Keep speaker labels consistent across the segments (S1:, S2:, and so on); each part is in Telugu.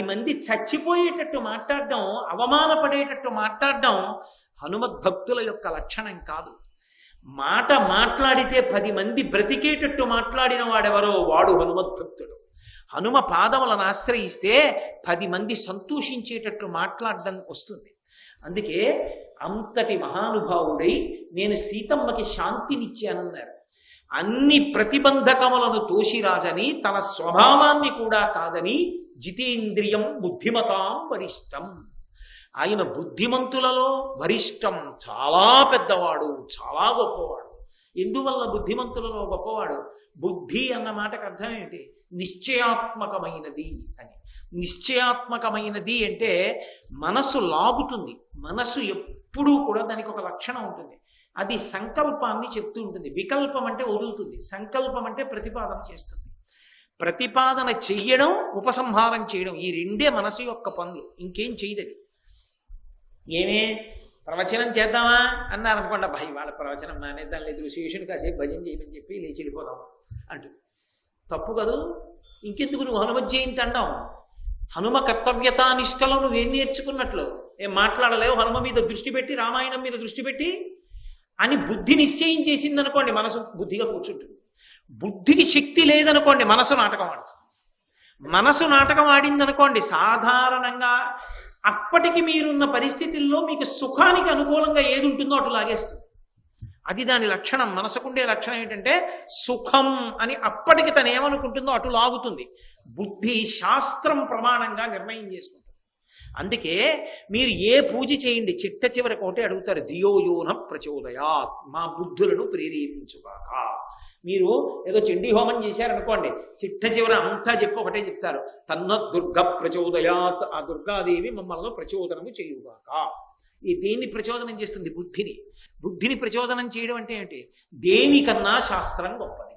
S1: మంది చచ్చిపోయేటట్టు మాట్లాడడం, అవమానపడేటట్టు మాట్లాడడం హనుమద్భక్తుల యొక్క లక్షణం కాదు. మాట మాట్లాడితే 10 మంది బ్రతికేటట్టు మాట్లాడిన వాడెవరో వాడు హనుమద్భక్తుడు. హనుమ పాదములను ఆశ్రయిస్తే 10 మంది సంతోషించేటట్టు మాట్లాడడం వస్తుంది. అందుకే అంతటి మహానుభావుడై నేను సీతమ్మకి శాంతినిచ్చానన్నారు. అన్ని ప్రతిబంధకములను తోసిరాజని, తన స్వభావాన్ని కూడా కాదని, జితేంద్రియం బుద్ధిమతాం వరిష్టం, ఆయన బుద్ధిమంతులలో వరిష్టం, చాలా పెద్దవాడు, చాలా గొప్పవాడు. ఎందువల్ల బుద్ధిమంతులలో గొప్పవాడు? బుద్ధి అన్న మాటకు అర్థం ఏంటి? నిశ్చయాత్మకమైనది అని. నిశ్చయాత్మకమైనది అంటే మనసు లాగుతుంది. మనసు ఎప్పుడూ కూడా దానికి ఒక లక్షణం ఉంటుంది. అది సంకల్పాన్ని చెప్తూ ఉంటుంది. వికల్పం అంటే వదులుతుంది, సంకల్పం అంటే ప్రతిపాదన చేస్తుంది. ప్రతిపాదన చెయ్యడం, ఉపసంహారం చేయడం, ఈ రెండే మనసు యొక్క పనులు. ఇంకేం చేయదది. ఏమే ప్రవచనం చేద్దామా అన్నారు అనుకోండి, అబ్బాయి వాళ్ళ ప్రవచనం మానేద్దాం, లేదు ఋషిషుని కాసేపు భజన చేయమని చెప్పి లేచి వెళ్ళిపోదాం అంటూ. తప్పు కదూ. ఇంకెందుకు నువ్వు హనుమ జయంతి అంటాం? హనుమ కర్తవ్యతానిష్టలో నువ్వేం నేర్చుకున్నట్లు? ఏం మాట్లాడలేవు? హనుమ మీద దృష్టి పెట్టి, రామాయణం మీద దృష్టి పెట్టి అని బుద్ధి నిశ్చయం చేసింది అనుకోండి, మనసు బుద్ధిగా కూర్చుంటుంది. బుద్ధికి శక్తి లేదనుకోండి, మనసు నాటకం ఆడుతుంది. మనసు నాటకం ఆడింది అనుకోండి, సాధారణంగా అప్పటికి మీరున్న పరిస్థితుల్లో మీకు సుఖానికి అనుకూలంగా ఏది ఉంటుందో అటు లాగేస్తుంది. అది దాని లక్షణం. మనసుకుండే లక్షణం ఏంటంటే సుఖం అని అప్పటికి తను ఏమనుకుంటుందో అటు లాగుతుంది. బుద్ధి శాస్త్రం ప్రమాణంగా నిర్ణయం చేసుకుంటుంది. అందుకే మీరు ఏ పూజ చేయండి, చిట్ట చివరికి ఒకటే అడుగుతారు, ధియోయోన ప్రచోదయాత్, మా బుద్ధులను ప్రేరేపించుగాక. మీరు ఏదో చండీ హోమం చేశారనుకోండి, చిట్ట చివర అంతా చెప్పి ఒకటే చెప్తారు, తన్న దుర్గ ప్రచోదయాత్, ఆ దుర్గాదేవి మమ్మల్ని ప్రచోదనము చేయుగాక. ఈ దేన్ని ప్రచోదనం చేస్తుంది? బుద్ధిని. బుద్ధిని ప్రచోదనం చేయడం అంటే ఏంటి? దేనికన్నా శాస్త్రం గొప్పది.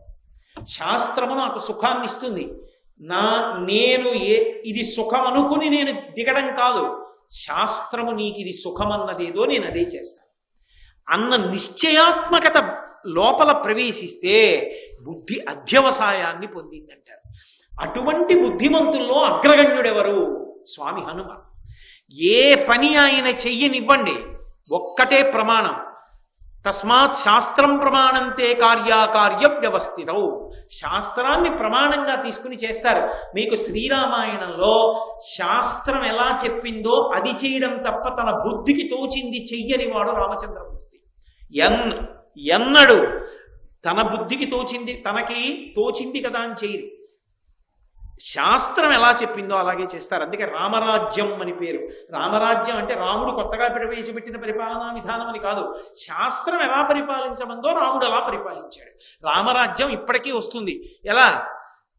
S1: శాస్త్రము నాకు సుఖాన్ని ఇస్తుంది. నేను ఇది సుఖం అనుకుని నేను దిగడం కాదు, శాస్త్రము నీకు ఇది సుఖమన్నదేదో నేను అదే చేస్తాను అన్న నిశ్చయాత్మకత లోపల ప్రవేశిస్తే బుద్ధి అధ్యవసాయాన్ని పొందిందంటారు. అటువంటి బుద్ధిమంతుల్లో అగ్రగణ్యుడెవరు? స్వామి హనుమ. ఏ పని ఆయన చెయ్యనివ్వండి, ఒక్కటే ప్రమాణం, తస్మాత్ శాస్త్రం ప్రమాణంతే కార్యాకార్య వ్యవస్థితౌ. శాస్త్రాన్ని ప్రమాణంగా తీసుకుని చేస్తారు. మీకు శ్రీరామాయణంలో శాస్త్రం ఎలా చెప్పిందో అది చేయడం తప్ప తన బుద్ధికి తోచింది చెయ్యని వాడు రామచంద్రమూర్తి. ఎన్నడు తన బుద్ధికి తోచింది, తనకి తోచింది కదా అని చేయరు. శాస్త్రం ఎలా చెప్పిందో అలాగే చేస్తారు. అందుకే రామరాజ్యం అని పేరు. రామరాజ్యం అంటే రాముడు కొత్తగా ప్రవేశపెట్టిన పరిపాలనా విధానం అని కాదు. శాస్త్రం ఎలా పరిపాలించమందో రాముడు అలా పరిపాలించాడు. రామరాజ్యం ఇప్పటికీ వస్తుంది. ఎలా?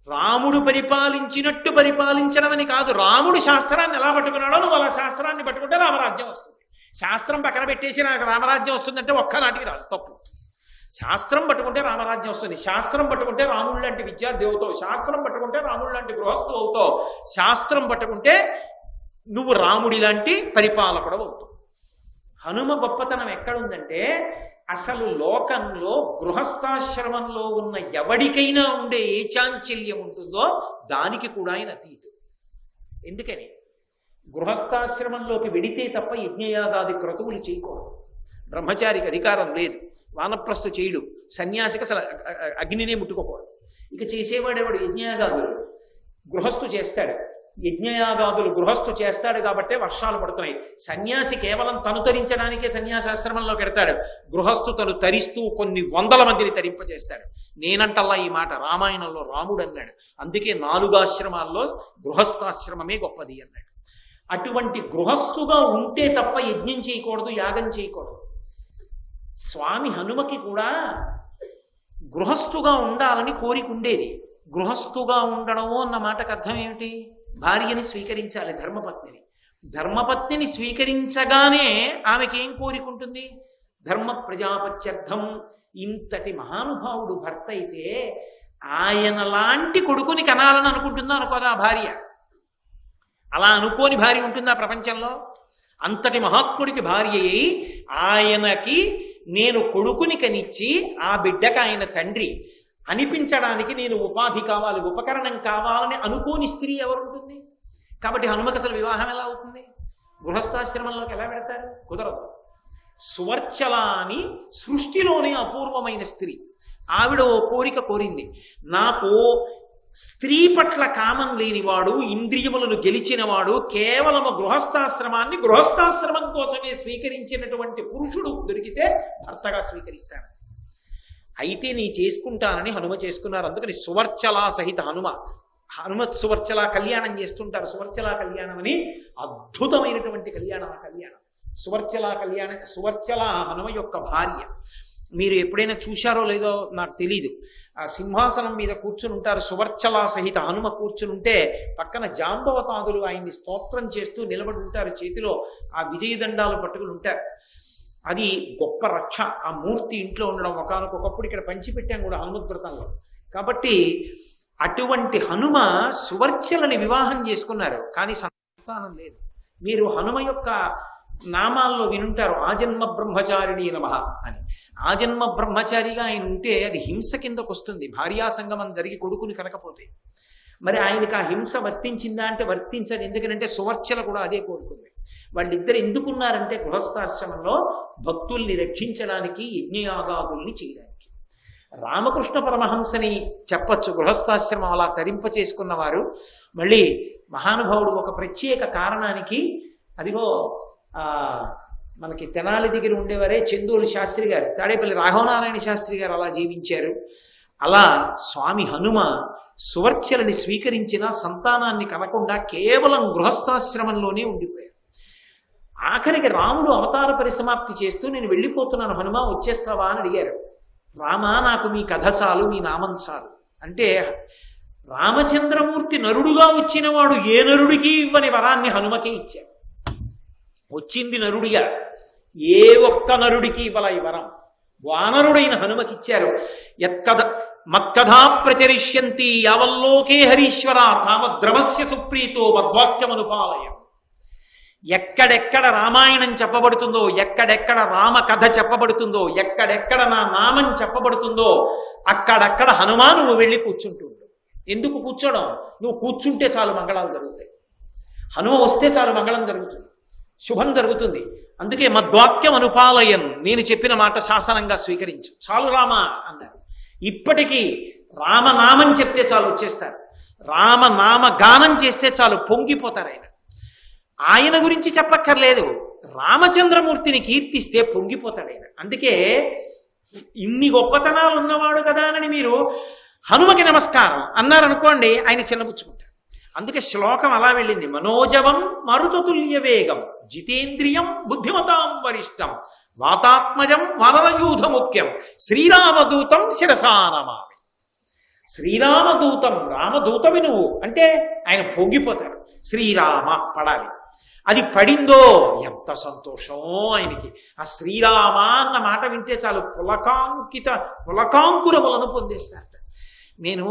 S1: రాముడు పరిపాలించినట్టు పరిపాలించడం అని కాదు, రాముడు శాస్త్రాన్ని ఎలా పట్టుకున్నాడో నువ్వు అలా శాస్త్రాన్ని పట్టుకుంటే రామరాజ్యం వస్తుంది. శాస్త్రం పక్కన పెట్టేసి నాకు రామరాజ్యం వస్తుందంటే ఒక్కనాటికి రాదు, తప్పు. శాస్త్రం పట్టుకుంటే రామరాజ్యం వస్తుంది. శాస్త్రం పట్టుకుంటే రాముడు లాంటి విద్యార్థి అవుతావు. శాస్త్రం పట్టుకుంటే రాముడు లాంటి గృహస్థు అవుతావు. శాస్త్రం పట్టుకుంటే నువ్వు రాముడి లాంటి పరిపాలకుడు అవుతావు. హనుమ గొప్పతనం ఎక్కడుందంటే, అసలు లోకంలో గృహస్థాశ్రమంలో ఉన్న ఎవడికైనా ఉండే ఏ చాంచల్యం ఉంటుందో దానికి కూడా ఆయన అతీతు. ఎందుకని? గృహస్థాశ్రమంలోకి వెడితే తప్ప యజ్ఞయాగాది క్రతువులు చేయకూడదు. బ్రహ్మచారికి అధికారం లేదు. వానప్రస్థు చేయుడు. సన్యాసికి అసలు అగ్నినే ముట్టుకోకూడదు. ఇక చేసేవాడేవాడు? యజ్ఞయాగాదులు గృహస్థు చేస్తాడు. యజ్ఞయాగాదులు గృహస్థు చేస్తాడు కాబట్టే వర్షాలు పడుతున్నాయి. సన్యాసి కేవలం తను తరించడానికే సన్యాసాశ్రమంలో పెడతాడు. గృహస్థు తను తరిస్తూ కొన్ని 100 మందిని తరింపజేస్తాడు. నేనంటల్లా ఈ మాట రామాయణంలో రాముడు అన్నాడు. అందుకే 4 ఆశ్రమాల్లో గృహస్థాశ్రమమే గొప్పది అన్నాడు. అటువంటి గృహస్థుగా ఉంటే తప్ప యజ్ఞం చేయకూడదు, యాగం చేయకూడదు. స్వామి హనుమకి కూడా గృహస్థుగా ఉండాలని కోరిక ఉండేది. గృహస్థుగా ఉండడము అన్న మాటకు అర్థం ఏమిటి? భార్యని స్వీకరించాలి, ధర్మపత్నిని. ధర్మపత్నిని స్వీకరించగానే ఆమెకి ఏం కోరిక ఉంటుంది? ధర్మ ప్రజాపత్యర్థం. ఇంతటి మహానుభావుడు భర్త అయితే ఆయన లాంటి కొడుకుని కనాలని అనుకుంటుందా అనుకోదా భార్య? అలా అనుకోని భార్య ఉంటుందా ప్రపంచంలో? అంతటి మహాత్ముడికి భార్య అయి ఆయనకి నేను కొడుకుని కనిచ్చి ఆ బిడ్డకు ఆయన తండ్రి అనిపించడానికి నేను ఉపాధి కావాలి, ఉపకరణం కావాలని అనుకోని స్త్రీ ఎవరుంటుంది? కాబట్టి హనుమకి అసలు వివాహం ఎలా అవుతుంది? గృహస్థాశ్రమంలోకి ఎలా పెడతారు? కుదరదు. సువర్చల అని సృష్టిలోనే అపూర్వమైన స్త్రీ. ఆవిడ ఓ కోరిక కోరింది, నాకు స్త్రీ పట్ల కామం లేనివాడు, ఇంద్రియములను గెలిచినవాడు, కేవలము గృహస్థాశ్రమం కోసమే స్వీకరించినటువంటి పురుషుడు దొరికితే భర్తగా స్వీకరిస్తాను. అయితే నీ చేసుకుంటానని హనుమ చేసుకున్నారు. అందుకని సువర్చల సహిత హనుమత్ సువర్చల కళ్యాణం చేస్తుంటారు. సువర్చల కళ్యాణం అని అద్భుతమైనటువంటి కళ్యాణం. ఆ కళ్యాణం సువర్చల హనుమ యొక్క భార్య. మీరు ఎప్పుడైనా చూశారో లేదో నాకు తెలీదు. ఆ సింహాసనం మీద కూర్చుని ఉంటారు. సువర్చల సహిత హనుమ కూర్చుని ఉంటే పక్కన జాంబవతాదులు ఆయన్ని స్తోత్రం చేస్తూ నిలబడి ఉంటారు. చేతిలో ఆ విజయదండాలు పట్టుకుని ఉంటారు. అది గొప్ప రక్ష. ఆ మూర్తి ఇంట్లో ఉండడం ఒకనకొకప్పుడు ఇక్కడ పంచిపెట్టాం కూడా హనుమద్వ్రతంలో. కాబట్టి అటువంటి హనుమ సువర్చలని వివాహం చేసుకున్నారు, కానీ సంతానం లేదు. మీరు హనుమ యొక్క నామాల్లో వినుంటారు, ఆజన్మ బ్రహ్మచారిణి నమః అని. ఆజన్మ బ్రహ్మచారిగా ఆయన ఉంటే అది హింస కిందకు వస్తుంది, భార్యా సంగమం జరిగి కొడుకుని కనకపోతే. మరి ఆయనకి ఆ హింస వర్తించిందా అంటే వర్తించదు. ఎందుకంటే సువర్చల కూడా అదే కోరుకుంది. వాళ్ళిద్దరు ఎందుకున్నారంటే గృహస్థాశ్రమంలో భక్తుల్ని రక్షించడానికి, యజ్ఞయాగాదుల్ని చేయడానికి. రామకృష్ణ పరమహంసని చెప్పచ్చు గృహస్థాశ్రమం అలా తరింప చేసుకున్నవారు. మళ్ళీ మహానుభావుడు ఒక ప్రత్యేక కారణానికి, అదిగో మనకి తెనాలి దగ్గర ఉండేవారే చందూరు శాస్త్రి గారు, తాడేపల్లి రాఘవనారాయణ శాస్త్రి గారు అలా జీవించారు. అలా స్వామి హనుమ సువర్చలని స్వీకరించిన సంతానాన్ని కనకుండా కేవలం గృహస్థాశ్రమంలోనే ఉండిపోయారు. ఆఖరికి రాముడు అవతార పరిసమాప్తి చేస్తూ నేను వెళ్ళిపోతున్నాను హనుమ, వచ్చేస్తావా అని అడిగారు. రామా, నాకు మీ కథ చాలు, మీ నామం చాలు అంటే, రామచంద్రమూర్తి నరుడుగా వచ్చినవాడు ఏ నరుడికి ఇవ్వని వరాన్ని హనుమకే ఇచ్చారు. వచ్చింది నరుడిగా, ఏ ఒక్క నరుడికి ఇవ్వాల ఈ వరం. వానరుడైన హనుమకిచ్చారు. మత్కథా ప్రచరిష్యంతి యావల్లోకే హరీశ్వర తామద్రవస్య సుప్రీతో మద్వాక్యమనుపాలయం. ఎక్కడెక్కడ రామాయణం చెప్పబడుతుందో, ఎక్కడెక్కడ రామ కథ చెప్పబడుతుందో, ఎక్కడెక్కడ నా నామం చెప్పబడుతుందో అక్కడక్కడ హనుమా నువ్వు వెళ్ళి కూర్చుంటుండు. ఎందుకు కూర్చోడం? నువ్వు కూర్చుంటే చాలు మంగళాలు జరుగుతాయి. హనుమ వస్తే చాలు మంగళం జరుగుతుంది, శుభం జరుగుతుంది. అందుకే మద్వాక్యం అనుపాలయం, నేను చెప్పిన మాట శాసనంగా స్వీకరించు, చాలు రామా అన్నారు. ఇప్పటికీ రామనామం చెప్తే చాలు వచ్చేస్తారు. రామనామ గానం చేస్తే చాలు పొంగిపోతారు. ఆయన గురించి చెప్పక్కర్లేదు, రామచంద్రమూర్తిని కీర్తిస్తే పొంగిపోతాడు ఆయన. అందుకే ఇన్ని గొప్పతనాలు ఉన్నవాడు కదా అని మీరు హనుమకి నమస్కారం అన్నారనుకోండి, ఆయన చిన్నపుచ్చుకుంటారు. అందుకే శ్లోకం అలా వెళ్ళింది, మనోజవం మరుతతుల్య వేగం జితేంద్రియం బుద్ధిమతాం వరిష్టం వాతాత్మజం వనరయూధ ముఖ్యం శ్రీరామదూతం శిరసానమామి. శ్రీరామదూతం, రామదూతవి నువ్వు అంటే ఆయన పొంగిపోతారు. శ్రీరామ పడాలి. అది పడిందో ఎంత సంతోషం ఆయనకి. ఆ శ్రీరామ అన్న మాట వింటే చాలు పులకాంకురములను పొందేస్తారట. నేను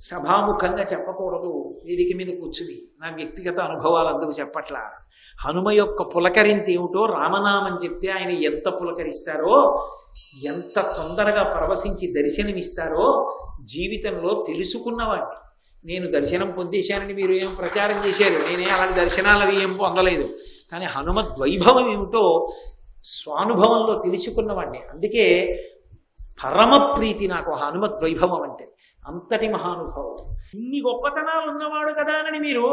S1: సభాముఖంగా చెప్పకూడదు, వేదిక మీద కూర్చుని నా వ్యక్తిగత అనుభవాలు అందుకు చెప్పట్లా. హనుమ యొక్క పులకరింత ఏమిటో రామనామం చెప్తే ఆయన ఎంత పులకరిస్తారో, ఎంత తొందరగా పరవశించి దర్శనమిస్తారో జీవితంలో తెలుసుకున్నవాడిని. నేను దర్శనం పొందేశానని మీరు ఏం ప్రచారం చేశారు, నేనే అలాంటి దర్శనాలు అవి ఏం పొందలేదు. కానీ హనుమద్వైభవం ఏమిటో స్వానుభవంలో తెలుసుకున్నవాడిని. అందుకే పరమ ప్రీతి నాకు హనుమద్వైభవం అంటే. అంతటి మహానుభావం, ఇన్ని గొప్పతనాలు ఉన్నవాడు కదా అని మీరు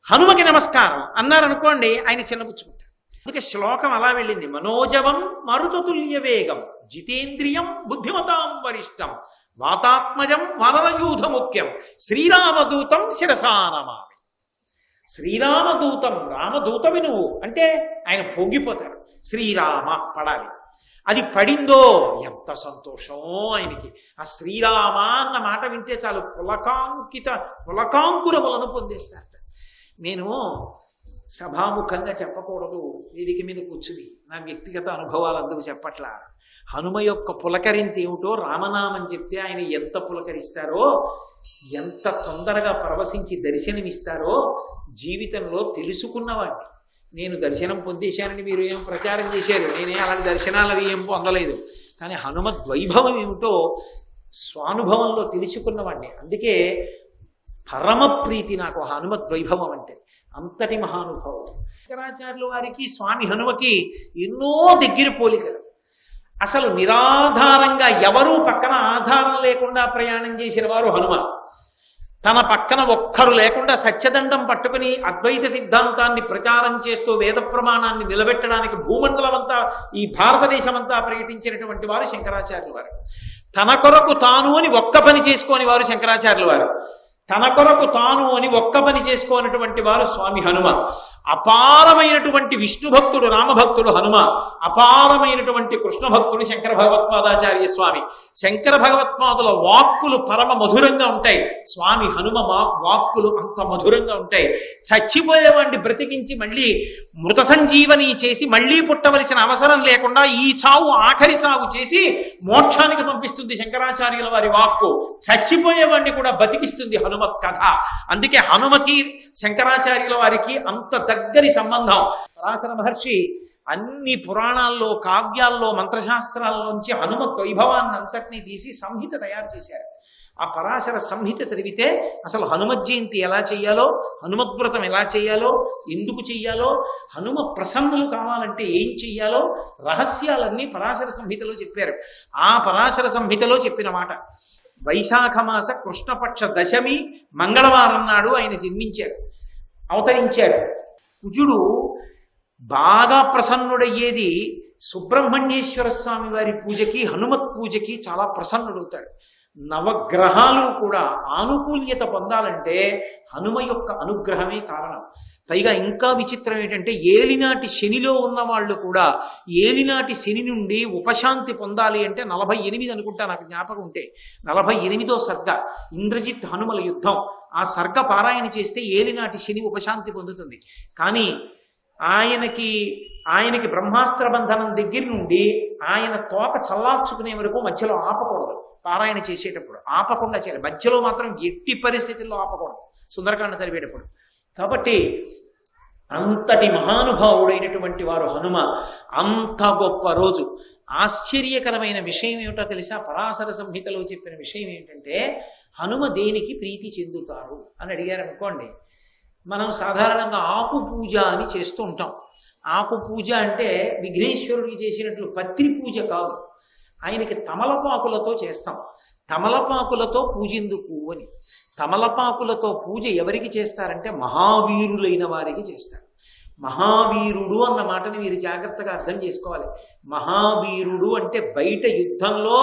S1: హనుమకి నమస్కారం అన్నారనుకోండి, ఆయన చిన్నపుచ్చుకుంటారు. అందుకే శ్లోకం అలా వెళ్ళింది, మనోజవం మరుతతుల్య వేగం జితేంద్రియం బుద్ధిమతాం వరిష్టం వాతాత్మజం వనరయూధ ముఖ్యం శ్రీరామదూతం శిరసానమామి. శ్రీరామదూతం, రామదూతవి నువ్వు అంటే ఆయన పొంగిపోతారు. శ్రీరామ పడాలి. అది పడిందో ఎంత సంతోషం ఆయనకి. ఆ శ్రీరామ అన్న మాట వింటే చాలు పులకాంకురములను పొందేస్తారట. నేను సభాముఖంగా చెప్పకూడదు, వేదిక మీద కూర్చుని నా వ్యక్తిగత అనుభవాలు అందుకు చెప్పట్లా. హనుమ యొక్క పులకరింత ఏమిటో రామనామం చెప్తే ఆయన ఎంత పులకరిస్తారో, ఎంత తొందరగా పరవశించి దర్శనమిస్తారో జీవితంలో తెలుసుకున్నవాడిని. నేను దర్శనం పొందేశానని మీరు ఏం ప్రచారం చేశారు, నేనే అలాంటి దర్శనాలు అవి ఏం పొందలేదు. కానీ హనుమద్వైభవం ఏమిటో స్వానుభవంలో తెలుసుకున్నవాడిని. అందుకే పరమ ప్రీతి నాకు హనుమద్వైభవం అంటే. అంతటి మహానుభావం. శంకరాచార్యుల వారికి స్వామి హనుమకి ఎన్నో దగ్గర పోలికలు. అసలు నిరాధారంగా ఎవరూ పక్కన ఆధారం లేకుండా ప్రయాణం చేసిన వారు హనుమ. తన పక్కన ఒక్కరు లేకుండా సత్యదండం పట్టుకుని అద్వైత సిద్ధాంతాన్ని ప్రచారం చేస్తూ వేద ప్రమాణాన్ని నిలబెట్టడానికి భూమండలం అంతా, ఈ భారతదేశం అంతా పర్యటించినటువంటి వారు శంకరాచార్యుల వారు. తన కొరకు తాను అని ఒక్క పని చేసుకోని వారు శంకరాచార్యుల వారు. తన కొరకు తాను అని ఒక్క పని చేసుకోనటువంటి వారు స్వామి హనుమ. అపారమైనటువంటి విష్ణు భక్తుడు రామభక్తుడు హనుమ. అపారమైనటువంటి కృష్ణ భక్తుడు శంకర భగవత్పాదాచార్య స్వామి. శంకర భగవత్పాదుల వాక్కులు పరమ మధురంగా ఉంటాయి. స్వామి హనుమ వాక్కులు అంత మధురంగా ఉంటాయి. చచ్చిపోయేవాడిని బ్రతికించి మళ్ళీ మృత సంజీవని చేసి మళ్ళీ పుట్టవలసిన అవసరం లేకుండా ఈ చావు ఆఖరి చావు చేసి మోక్షానికి పంపిస్తుంది శంకరాచార్యుల వారి వాక్కు. చచ్చిపోయేవాడిని కూడా బతికిస్తుంది హనుమత్ కథ. అందుకే హనుమకి శంకరాచార్యుల వారికి అంత దగ్గరి సంబంధం. పరాశర మహర్షి అన్ని పురాణాల్లో, కావ్యాల్లో, మంత్రశాస్త్రాల్లోంచి హనుమత్ వైభవాన్ని అంతటినీ తీసి సంహిత తయారు చేశారు. ఆ పరాశర సంహిత చదివితే అసలు హనుమత్ జయంతి ఎలా చెయ్యాలో, హనుమద్వ్రతం ఎలా చెయ్యాలో, ఎందుకు చెయ్యాలో, హనుమ ప్రసన్నులు కావాలంటే ఏం చెయ్యాలో రహస్యాలన్నీ పరాశర సంహితలో చెప్పారు. ఆ పరాశర సంహితలో చెప్పిన మాట, వైశాఖమాస కృష్ణపక్ష దశమి మంగళవారం నాడు ఆయన జన్మించారు, అవతరించారు. కుజుడు బాగా ప్రసన్నుడయ్యేది సుబ్రహ్మణ్యేశ్వర స్వామి వారి పూజకి, హనుమత్ పూజకి చాలా ప్రసన్నుడవుతాడు. నవగ్రహాలు కూడా ఆనుకూల్యత పొందాలంటే హనుమ యొక్క అనుగ్రహమే కారణం. పైగా ఇంకా విచిత్రం ఏంటంటే ఏలినాటి శనిలో ఉన్న వాళ్ళు కూడా ఏలినాటి శని నుండి ఉపశాంతి పొందాలి అంటే 48 అనుకుంటా, నాకు జ్ఞాపకం ఉంటే 48వ సర్గ ఇంద్రజిత్ హనుమల యుద్ధం. ఆ సర్గ పారాయణ చేస్తే ఏలినాటి శని ఉపశాంతి పొందుతుంది. కానీ ఆయనకి బ్రహ్మాస్త్ర బంధనం దగ్గర నుండి ఆయన తోక చల్లార్చుకునే వరకు మధ్యలో ఆపకూడదు. పారాయణ చేసేటప్పుడు ఆపకుండా చేయాలి. మధ్యలో మాత్రం ఎట్టి పరిస్థితుల్లో ఆపకూడదు సుందరకాండ చదివేటప్పుడు. కాబట్టి అంతటి మహానుభావుడైనటువంటి వారు హనుమ. అంత గొప్ప రోజు. ఆశ్చర్యకరమైన విషయం ఏమిటో తెలుసా? పరాశర సంహితలో చెప్పిన విషయం ఏంటంటే, హనుమ దేనికి ప్రీతి చెందుతారు అని అడిగారు అనుకోండి, మనం సాధారణంగా ఆకు పూజ అని చేస్తూ ఉంటాం. ఆకు పూజ అంటే విఘ్నేశ్వరుడికి చేసినట్లు పత్రి పూజ కాదు, ఆయనకి తమలపాకులతో చేస్తాం. తమలపాకులతో పూజెందుకు అని. తమలపాకులతో పూజ ఎవరికి చేస్తారంటే మహావీరులైన వారికి చేస్తారు. మహావీరుడు అన్న మాటని మీరు జాగ్రత్తగా అర్థం చేసుకోవాలి. మహావీరుడు అంటే బయట యుద్ధంలో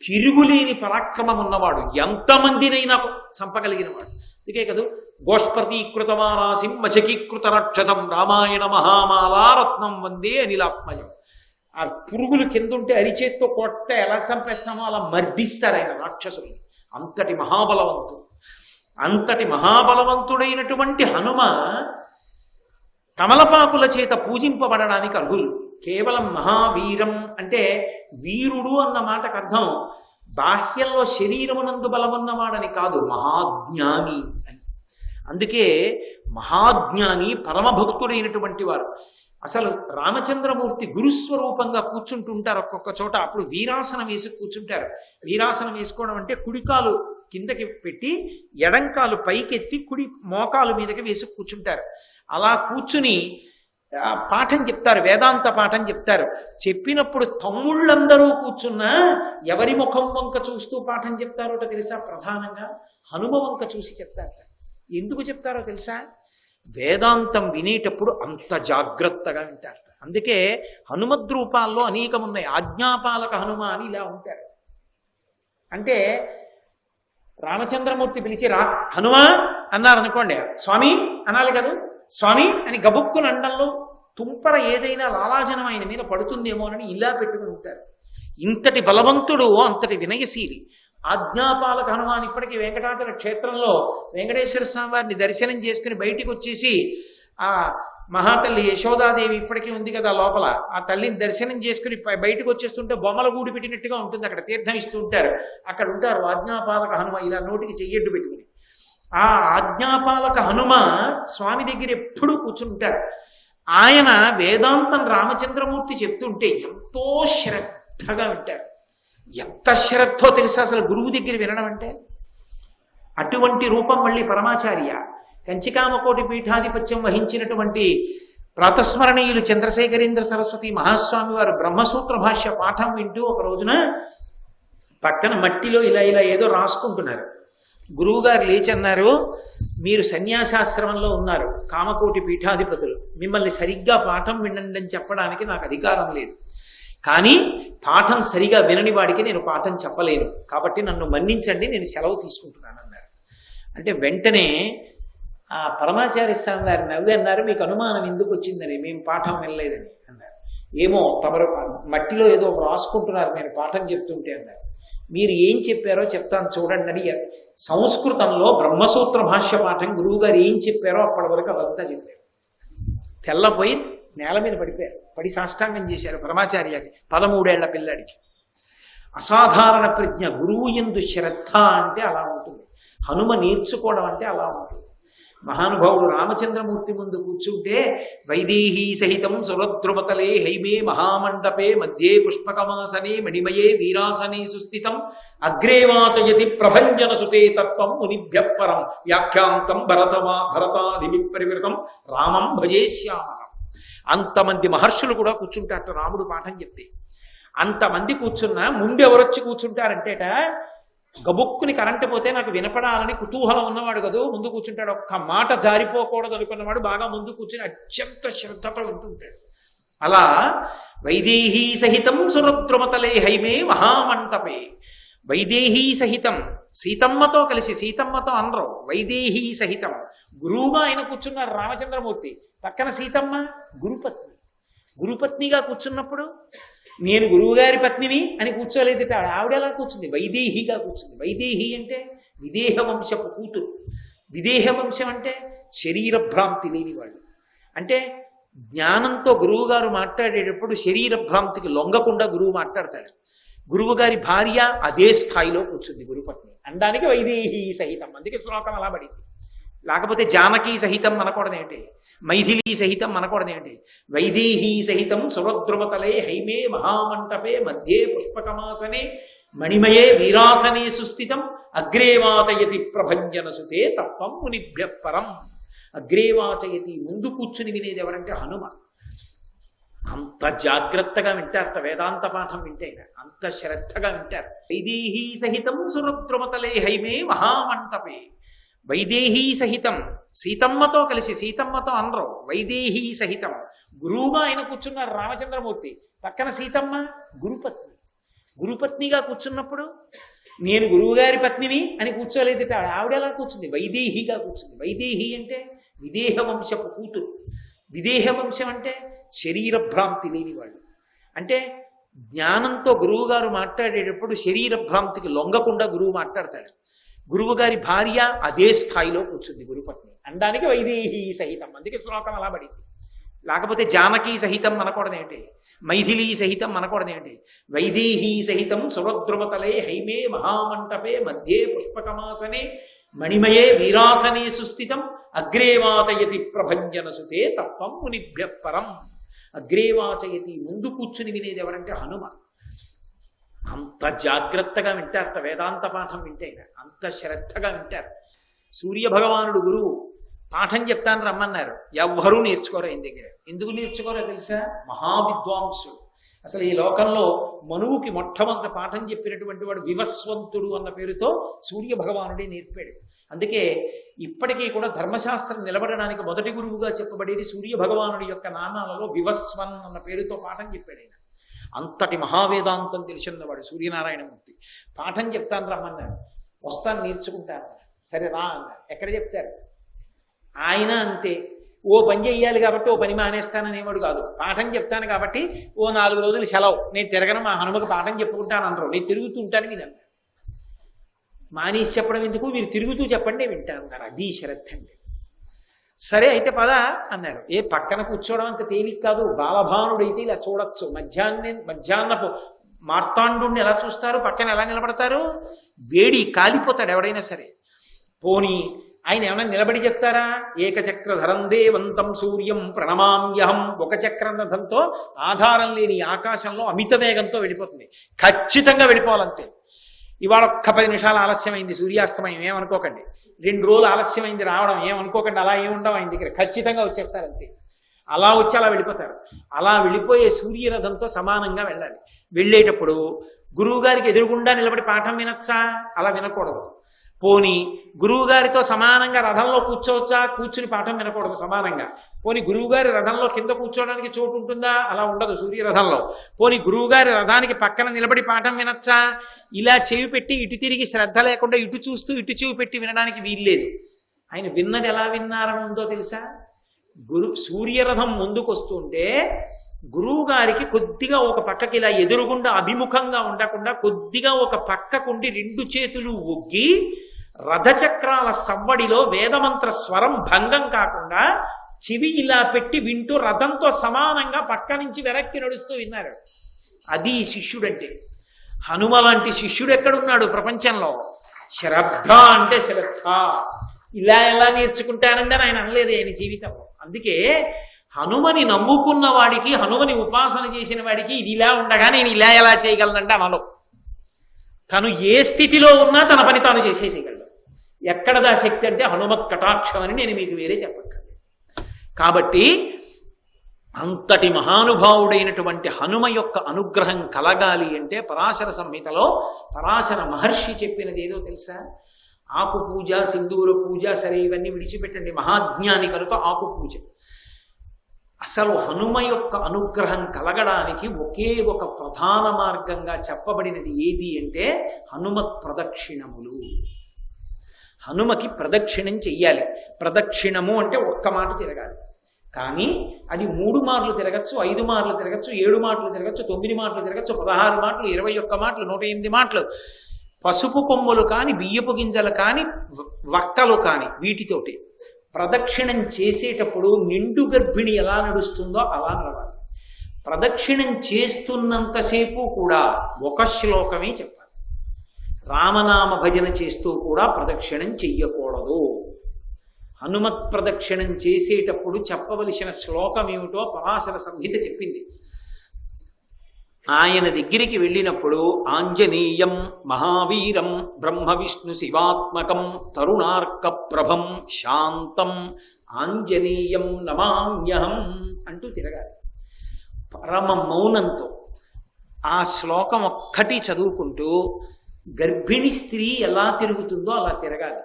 S1: తిరుగులేని పరాక్రమం ఉన్నవాడు, ఎంతమందినైనా చంపగలిగిన వాడు. అందుకే కదా గోష్పతీకృతమానాసిం మశకీకృత రక్షతం రామాయణ మహామాలారత్నం వందే అనిలాత్మయం. ఆ పురుగులు కిందుంటే అరిచేత్తో కొట్ట ఎలా చంపేస్తామో అలా మర్దిస్తారు ఆయన రాక్షసుల్ని. అంతటి మహాబలవంతుడు. అంతటి మహాబలవంతుడైనటువంటి హనుమ తమలపాకుల చేత పూజింపబడడానికి అర్హులు. కేవలం మహావీరం అంటే వీరుడు అన్న మాటకు అర్థం బాహ్యంలో శరీరమునందు బలమున్నవాడని కాదు, మహాజ్ఞాని అని. అందుకే మహాజ్ఞాని పరమభక్తుడైనటువంటి వారు. అసలు రామచంద్రమూర్తి గురుస్వరూపంగా కూర్చుంటుంటారు ఒక్కొక్క చోట. అప్పుడు వీరాసనం వేసి కూర్చుంటారు. వీరాసనం వేసుకోవడం అంటే కుడికాలు కిందకి పెట్టి ఎడంకాలు పైకెత్తి కుడి మోకాలు మీదకి వేసి కూర్చుంటారు. అలా కూర్చుని పాఠం చెప్తారు, వేదాంత పాఠం చెప్తారు. చెప్పినప్పుడు తమ్ముళ్ళందరూ కూర్చున్నా ఎవరి ముఖం వంక చూస్తూ పాఠం చెప్తారోట తెలుసా? ప్రధానంగా హనుమ వంక చూసి చెప్తారు. ఎందుకు చెప్తారో తెలుసా? వేదాంతం వినేటప్పుడు అంత జాగ్రత్తగా వింటారు. అందుకే హనుమద్రూపాల్లో అనేకమున్నాయి. ఆజ్ఞాపాలక హనుమ అని ఇలా ఉంటారు. అంటే రామచంద్రమూర్తి పిలిచి హనుమా అన్నారనుకోండి, స్వామి అనాలి కదా. స్వామి అని గబుక్కుని అండంలో తుంపర ఏదైనా లాలాజనం ఆయన మీద పడుతుందేమోనని ఇలా పెట్టుకుని ఉంటారు. ఇంతటి బలవంతుడు, అంతటి వినయశీలి. ఆజ్ఞాపాలక హనుమాన్ ఇప్పటికీ వెంకటాచల క్షేత్రంలో వెంకటేశ్వర స్వామి వారిని దర్శనం చేసుకుని బయటికి వచ్చేసి ఆ మహాతల్లి యశోదాదేవి ఇప్పటికీ ఉంది కదా లోపల, ఆ తల్లిని దర్శనం చేసుకుని బయటకు వచ్చేస్తుంటే బొమ్మల గూడు పెట్టినట్టుగా ఉంటుంది. అక్కడ తీర్థం ఇస్తూ ఉంటారు. అక్కడ ఉంటారు ఆజ్ఞాపాలక హనుమ ఇలా నోటికి చెయ్యడ్డు పెట్టుకుని. ఆ ఆజ్ఞాపాలక హనుమ స్వామి దగ్గర ఎప్పుడూ కూర్చుంటారు. ఆయన వేదాంతం రామచంద్రమూర్తి చెప్తుంటే ఎంతో శ్రద్ధగా వింటారు. ఎంత శ్రద్ధో తెలుసా అసలు గురువు దగ్గర వినడం అంటే. అటువంటి రూపం మళ్ళీ పరమాచార్య. కంచికామకోటి పీఠాధిపత్యం వహించినటువంటి ప్రాతస్మరణీయులు చంద్రశేఖరేంద్ర సరస్వతి మహాస్వామి వారు బ్రహ్మసూత్ర భాష్య పాఠం వింటూ ఒక రోజున పక్కన మట్టిలో ఇలా ఇలా ఏదో రాసుకుంటున్నారు. గురువుగారు లేచి అన్నారు, మీరు సన్యాసాశ్రమంలో ఉన్నారు, కామకోటి పీఠాధిపతులు, మిమ్మల్ని సరిగ్గా పాఠం వినండి అని చెప్పడానికి నాకు అధికారం లేదు, కానీ పాఠం సరిగా వినని వాడికి నేను పాఠం చెప్పలేను, కాబట్టి నన్ను మన్నించండి, నేను సెలవు తీసుకుంటున్నాను అన్నారు. అంటే వెంటనే ఆ పరమాచార్య స్వామి గారు నవ్వి అన్నారు, మీకు అనుమానం ఎందుకు వచ్చిందని, మేము పాఠం వినలేదని అన్నారు. ఏమో తమరు మట్టిలో ఏదో రాసుకుంటున్నారు, నేను పాఠం చెప్తుంటే అన్నారు. మీరు ఏం చెప్పారో చెప్తాను చూడండి అని సంస్కృతంలో బ్రహ్మసూత్ర భాష్య పాఠం గురువు గారు ఏం చెప్పారో అప్పటి వరకు అదంతా చెప్పారు. తెల్లపోయి నేల మీద పడిపోయారు, పడి సాష్టాంగం చేశారు పరమాచార్యకి, 13 ఏళ్ల పిల్లాడికి. అసాధారణ ప్రజ్ఞ, గురువు యందు శ్రద్ధ అంటే అలా ఉంటుంది, హనుమ నేర్చుకోవడం అంటే అలా ఉంటుంది. మహానుభావుడు రామచంద్రమూర్తి ముందు కూర్చుంటే వైదేహీ సహితం సురద్రుమతలే హైమే మహామండపే మధ్యే పుష్పకమాసనే మణిమయే వీరాసనే సుస్థితం అగ్రేవాచయతి ప్రభంజన సుతే తత్వం మునిభ్యపరం వ్యాఖ్యాంతం భరతాదివిపరివృతం రామం భజే శ్యామలం. అంతమంది మహర్షులు కూడా కూర్చుంటారట రాముడు పాఠం చెప్తే. అంతమంది కూర్చున్నా ముందు ఎవరొచ్చి కూర్చుంటారంటేట, గబుక్కుని కరెంటు పోతే నాకు వినపడాలని కుతూహలం ఉన్నవాడు కదా ముందు కూర్చుంటాడు, ఒక్క మాట జారిపోకూడదు అనుకున్నవాడు బాగా ముందు కూర్చుని అత్యంత శ్రద్ధతో వింటుంటాడు. అలా వైదేహీ సహితం సురద్రుమతలే హైమే మహామంటపే, వైదేహీ సహితం సీతమ్మతో కలిసి, సీతమ్మతో అనరు, వైదేహీ సహితం గురువుగా ఆయన కూర్చున్నారు రామచంద్రమూర్తి, పక్కన సీతమ్మ గురుపత్ని. గురుపత్నిగా కూర్చున్నప్పుడు నేను గురువుగారి పత్నిని అని కూర్చోలేదు, ఆవిడ ఎలా కూర్చుంది, వైదేహిగా కూర్చుంది. వైదేహి అంటే విదేహ వంశపు కూతురు. విదేహ వంశం అంటే శరీర భ్రాంతి లేని వాళ్ళు. అంటే జ్ఞానంతో గురువుగారు మాట్లాడేటప్పుడు శరీర భ్రాంతికి లొంగకుండా గురువు మాట్లాడతాడు. గురువుగారి భార్య అదే స్థాయిలో కూర్చుంది గురుపత్ని అనడానికి వైదేహీ సహితం, అందుకే శ్లోకం అలా పడింది. లేకపోతే జానకీ సహితం అనకూడదేంటి, మైథిలీ సహితం అనకూడదేంటి, వైదేహీ సహితం సురద్రుమతలే హైమే మహామంటపే మధ్యే పుష్పకమాసనే మణిమయే వీరాసనే సుస్థితం అగ్రేవాచయతి ప్రభంజన సుతే తత్వం మునిభ్యపరం. అగ్రేవాచయతి ముందు కూర్చుని వినేది ఎవరంటే హనుమ. అంత జాగ్రత్తగా వింటారట వేదాంత పాఠం వింటే, అంత శ్రద్ధగా వింటారు. వైదేహీ సహితం సురద్రుమతలే హైమే మహామంటపే, వైదేహీ సహితం సీతమ్మతో కలిసి, సీతమ్మతో అనరు, వైదేహీ సహితం గురువుగా ఆయన కూర్చున్నారు రామచంద్రమూర్తి, పక్కన సీతమ్మ గురుపత్ని. గురుపత్నిగా కూర్చున్నప్పుడు నేను గురువుగారి పత్నిని అని కూర్చోలేదు, ఆవిడ ఎలా కూర్చుంది, వైదేహిగా కూర్చుంది. వైదేహి అంటే విదేహ వంశపు కూతురు. విదేహ వంశం అంటే శరీర భ్రాంతి లేని వాళ్ళు. అంటే జ్ఞానంతో గురువుగారు మాట్లాడేటప్పుడు శరీర భ్రాంతికి లొంగకుండా గురువు మాట్లాడతాడు. గురువుగారి భార్య అదే స్థాయిలో కూర్చుంది గురుపత్ని అనడానికి వైదేహీ సహితం, అందుకే శ్లోకం అలా పడింది. లేకపోతే జానకీ సహితం అనకూడదేంటి, మైథిలీ సహితం అనకూడదేంటి, వైదేహీ సహితం సురద్రుమతలే హైమే మహామంటపే మధ్యే పుష్పకమాసనే మణిమయే వీరాసనే సుస్థితం అగ్రేవాచయతి ప్రభంజన సుతే తత్వం మునిభ్యపరం. అగ్రేవాచయతి ముందు కూర్చుని వినేది ఎవరంటే హనుమ. అంత జాగ్రత్తగా వింటారట వేదాంత పాఠం వింటే, అంత శ్రద్ధగా వింటారు. సూర్యభగవానుడు గురువు పాఠం చెప్తాను రమ్మన్నారు, ఎవ్వరూ నేర్చుకోరు ఆయన దగ్గర. ఎందుకు నేర్చుకోరో తెలుసా, మహావిద్వాంసుడు. అసలు ఈ లోకంలో మనువుకి మొట్టమొదటి పాఠం చెప్పినటువంటి వాడు వివస్వంతుడు అన్న పేరుతో సూర్యభగవానుడే నేర్పాడు. అందుకే ఇప్పటికీ కూడా ధర్మశాస్త్రం నిలబడడానికి మొదటి గురువుగా చెప్పబడేది సూర్యభగవానుడి యొక్క నామాలలో వివస్వన్ అన్న పేరుతో పాఠం చెప్పాడు ఆయన. అంతటి మహావేదాంతం తెలిసినవాడు సూర్యనారాయణమూర్తి. పాఠం చెప్తాను రమ్మన్నారు, వస్తాను నేర్చుకుంటాను. సరే రా అన్నారు. ఎక్కడ చెప్తారు, ఆయన అంతే, ఓ పని చెయ్యాలి కాబట్టి ఓ పని మానేస్తాననేవాడు కాదు. పాఠం చెప్తాను కాబట్టి ఓ 4 రోజులు సెలవు, నేను తిరగను, మా హనుమకు పాఠం చెప్పుకుంటాను అనరు, నేను తిరుగుతూ ఉంటాను మీరు అన్నారు. మానేసి చెప్పడం ఎందుకు, మీరు తిరుగుతూ చెప్పండి నేను వింటాను అన్నారు. అది శ్రద్ధ అంటే. సరే అయితే పద అన్నారు. ఏ పక్కన కూర్చోవడం అంత తేలిక కాదు, బాలభానుడైతే ఇలా చూడొచ్చు. మధ్యాహ్నపు మార్తాండుని ఎలా చూస్తారు, పక్కన ఎలా నిలబడతారు, వేడి కాలిపోతాడు ఎవడైనా సరే. పోనీ ఆయన ఏమైనా నిలబడి చెప్తారా, ఏకచక్రధరం దేవంతం సూర్యం ప్రణమామ్యహం, ఒక చక్రరథంతో ఆధారం లేని ఆకాశంలో అమిత వేగంతో వెళ్ళిపోతుంది, ఖచ్చితంగా వెళ్ళిపోవాలంతే. ఇవాళ ఒక్క 10 నిమిషాలు ఆలస్యమైంది సూర్యాస్తమయం ఏమనుకోకండి, 2 రోజులు ఆలస్యమైంది రావడం ఏమనుకోకండి, అలా ఏముండవు ఆయన దగ్గర, ఖచ్చితంగా వచ్చేస్తారు అంతే. అలా వచ్చి అలా వెళ్ళిపోతారు. అలా వెళ్ళిపోయే సూర్యరథంతో సమానంగా వెళ్ళాలి. వెళ్ళేటప్పుడు గురువుగారికి ఎదురుగుండా నిలబడి పాఠం వినొచ్చా? అలా వినకూడదు. పోని గురువుగారితో సమానంగా రథంలో కూర్చోవచ్చా? కూర్చుని పాఠం వినకూడదు సమానంగా. పోని గురువుగారి రథంలో కింద కూర్చోవడానికి చోటు ఉంటుందా? అలా ఉండదు సూర్యరథంలో. పోని గురువుగారి రథానికి పక్కన నిలబడి పాఠం వినొచ్చా? ఇలా చెవి పెట్టి ఇటు తిరిగి శ్రద్ధ లేకుండా ఇటు చూస్తూ ఇటు చెవి పెట్టి వినడానికి వీల్లేదు. ఆయన విన్నది ఎలా విన్నారని ఉందో తెలుసా? సూర్యరథం ముందుకు వస్తుంటే గురువు గారికి కొద్దిగా ఒక పక్కకి ఇలా ఎదురుగుండా అభిముఖంగా ఉండకుండా కొద్దిగా ఒక పక్కకుండి 2 చేతులు ఒగ్గి రథచక్రాల సవ్వడిలో వేదమంత్ర స్వరం భంగం కాకుండా చెవి ఇలా పెట్టి వింటూ రథంతో సమానంగా పక్క నుంచి వెనక్కి నడుస్తూ విన్నారు. అది శిష్యుడంటే. హనుమ లాంటి శిష్యుడు ఎక్కడున్నాడు ప్రపంచంలో? శ్రద్ధ అంటే శ్రద్ధ. ఇలా ఎలా నేర్చుకుంటానండి అని ఆయన అనలేదు ఆయన జీవితంలో. అందుకే హనుమని నమ్ముకున్న వాడికి, హనుమని ఉపాసన చేసిన వాడికి ఇది ఇలా ఉండగా నేను ఇలా ఎలా చేయగలనంటే అనలో. తను ఏ స్థితిలో ఉన్నా తన పని తాను చేసేసేయగలడు. ఎక్కడదా శక్తి అంటే హనుమత్ కటాక్షం అని నేను మీకు వేరే చెప్పక్కర్లేదు. కాబట్టి అంతటి మహానుభావుడైనటువంటి హనుమ యొక్క అనుగ్రహం కలగాలి అంటే పరాశర సంహితలో పరాశర మహర్షి చెప్పినది ఏదో తెలుసా? ఆకు పూజ, సింధూర పూజ, సరే ఇవన్నీ విడిచిపెట్టండి, మహాజ్ఞాని కనుక ఆకు పూజ. అసలు హనుమ యొక్క అనుగ్రహం కలగడానికి ఒకే ఒక ప్రధాన మార్గంగా చెప్పబడినది ఏది అంటే హనుమత్ ప్రదక్షిణములు. హనుమకి ప్రదక్షిణం చెయ్యాలి. ప్రదక్షిణము అంటే ఒక్క మాట తిరగాలి. కానీ అది 3 మార్లు తిరగచ్చు, 5 మార్లు తిరగచ్చు, 7 మాటలు తిరగచ్చు, 9 మాటలు తిరగచ్చు, 16 మాటలు, 21 మాటలు, 108 మాటలు. పసుపు కొమ్ములు కాని, బియ్యపు గింజలు కాని, వక్కలు కాని, వీటితోటి ప్రదక్షిణం చేసేటప్పుడు నిండు గర్భిణి ఎలా నడుస్తుందో అలా నడవాలి. ప్రదక్షిణం చేస్తున్నంతసేపు కూడా ఒక శ్లోకమే చెప్పాలి. రామనామ భజన చేస్తూ కూడా ప్రదక్షిణం చెయ్యకూడదు. హనుమత్ ప్రదక్షిణం చేసేటప్పుడు చెప్పవలసిన శ్లోకం ఏమిటో పరాశర సంహిత చెప్పింది. ఆయన దగ్గరికి వెళ్ళినప్పుడు ఆంజనేయం మహావీరం బ్రహ్మ విష్ణు శివాత్మకం తరుణార్క ప్రభం శాంతం ఆంజనేయం నమామ్యహం అంటూ తిరగాలి. పరమ మౌనంతో ఆ శ్లోకం ఒక్కటి చదువుకుంటూ గర్భిణి స్త్రీ ఎలా తిరుగుతుందో అలా తిరగాలి.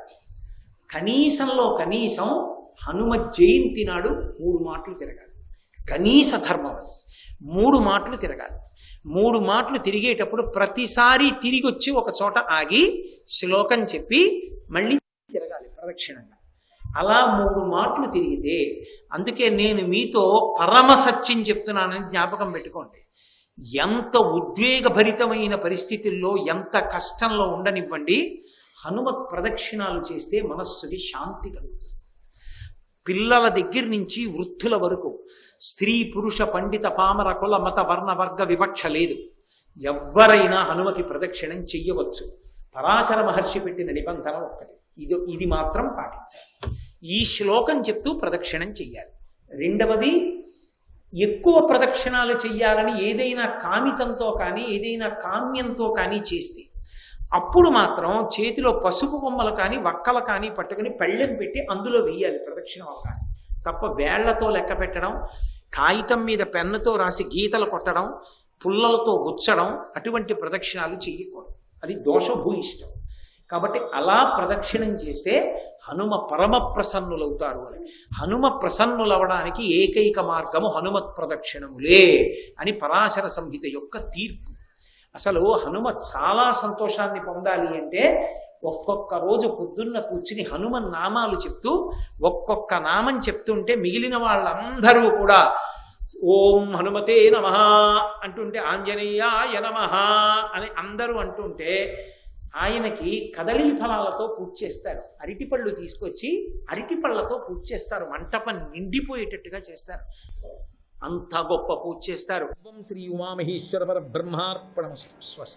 S1: కనీసంలో కనీసం హనుమ జయంతి నాడు 3 మాటలు తిరగాలి. కనీస ధర్మం 3 మాటలు తిరగాలి. 3 మాటలు తిరిగేటప్పుడు ప్రతిసారి తిరిగి వచ్చి ఒక చోట ఆగి శ్లోకం చెప్పి మళ్ళీ తిరగాలి ప్రదక్షిణంగా. అలా 3 మాటలు తిరిగితే, అందుకే నేను మీతో పరమ సత్యం చెప్తున్నానని జ్ఞాపకం పెట్టుకోండి. ఎంత ఉద్వేగభరితమైన పరిస్థితుల్లో, ఎంత కష్టంలో ఉండనివ్వండి, హనుమత్ ప్రదక్షిణాలు చేస్తే మనస్సుకి శాంతి కలుగుతుంది. పిల్లల దగ్గర నుంచి వృద్ధుల వరకు, స్త్రీ పురుష పండిత పామర కుల మత వర్ణ వర్గ వివక్ష లేదు. ఎవ్వరైనా హనుమకి ప్రదక్షిణం చెయ్యవచ్చు. పరాశర మహర్షి పెట్టిన నిబంధన ఒక్కటి, ఇది మాత్రం పాటించాలి. ఈ శ్లోకం చెప్తూ ప్రదక్షిణం చెయ్యాలి. రెండవది, ఎక్కువ ప్రదక్షిణాలు చెయ్యాలని ఏదైనా కామితంతో కానీ ఏదైనా కామ్యంతో కానీ చేస్తే అప్పుడు మాత్రం చేతిలో పసుపు బొమ్మలు కానీ వక్కలు కానీ పట్టుకుని పళ్ళెం పెట్టి అందులో వేయాలి ప్రదక్షిణ అవగానే. తప్ప వేళ్లతో లెక్క పెట్టడం, కాగితం మీద పెన్నుతో రాసి గీతలు కొట్టడం, పుల్లలతో గుచ్చడం, అటువంటి ప్రదక్షిణాలు చేయకూడదు. అది దోషభూయిష్టం. కాబట్టి అలా ప్రదక్షిణం చేస్తే హనుమ పరమ ప్రసన్నులవుతారు అని. హనుమ ప్రసన్నులవడానికి ఏకైక మార్గము హనుమత్ ప్రదక్షిణములే అని పరాశర సంహిత యొక్క తీర్పు. అసలు హనుమ చాలా సంతోషాన్ని పొందాలి అంటే ఒక్కొక్క రోజు పొద్దున్న కూర్చుని హనుమన్ నామాలు చెప్తూ ఒక్కొక్క నామం చెప్తుంటే మిగిలిన వాళ్ళందరూ కూడా ఓం హనుమతే నమః అంటుంటే, ఆంజనేయాయ నమః అని అందరూ అంటుంటే ఆయనకి కదలీ ఫలాలతో పూజ చేస్తారు. అరటిపళ్ళు తీసుకొచ్చి అరటిపళ్ళతో పూజ చేస్తారు. మంటపం నిండిపోయేటట్టుగా చేస్తారు. అంత గొప్ప పూజ చేస్తారు. శ్రీ ఉమామహేశ్వర పరబ్రహ్మార్పణమస్తు. స్వస్తి.